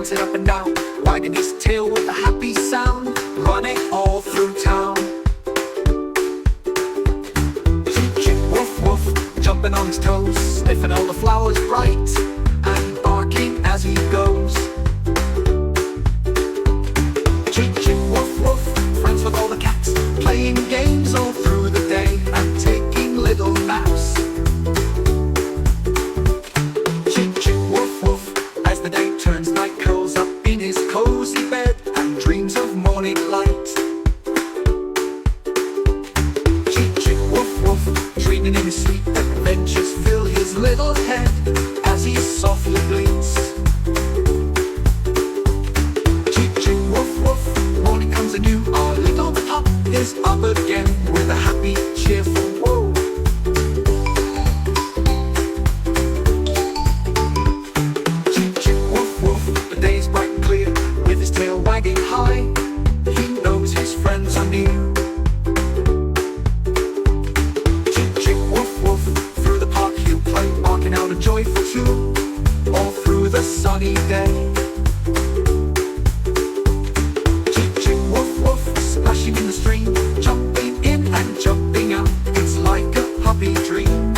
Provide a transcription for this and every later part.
dancing up and down, wagging his tail with a happy sound, running all through town. Chik Chik Woof Woof, jumping on his toes, sniffing all the flowers bright, and barking as he goes. Chik Chik Woof Woof, friends with all the cats, playing games all through the day, and taking little naps. Chik Chik Woof Woof, as the day turns, night curls up in his cozy bed and dreams of morning light. Chik Chik Woof Woof, dreaming in his sleep, adventures fill his little head as he softly blinks. Chik Chik Woof Woof, morning comes anew, our little pup is up again with a happy, cheerful whoa. Chik Chik Woof Woof, the day's bright and clear, with his tail wagging high, he knows his friends are near. Chik Chik Woof Woof, through the park he'll play, barking out a joyful tune, all through the sunny day. Chik Chik Woof Woof, splashing in the stream, jumping in and jumping out, it's like a puppy dream.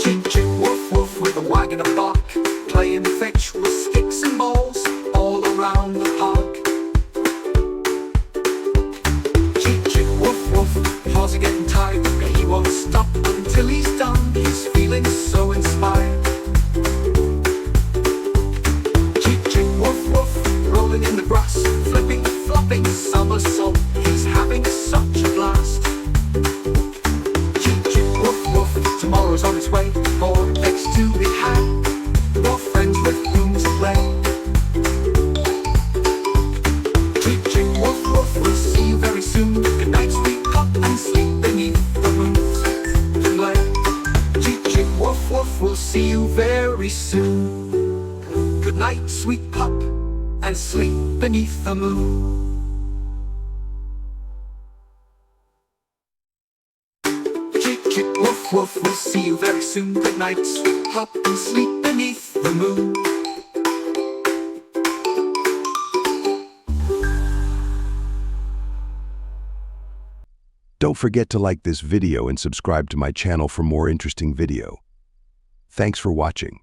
Chik Chik Woof Woof, with a wag and a bark, playing fetch with sticks and balls all around the park. Chik Chik Woof Woof, paws are getting tired, but he won't stop until he's done, he's feeling so inspired. Chik Chik Woof Woof, rolling in the grass, flipping, flopping, somersault, he's having such a blast. Chik Chik Woof Woof, tomorrow's on its way, more eggs to be had, more friends with whom to play. Chik Chik Woof Woof, we'll see you very soon. Good night, sweet pup, and sleep beneath the moon. Chik Chik Woof Woof, we'll see you very soon. Good night, sweet pup, and sleep beneath the moon. Chik Chik Woof Woof, we'll see you very soon. Good night, sweet pup, and sleep beneath the moon. Don't forget to like this video and subscribe to my channel for more interesting video. Thanks for watching.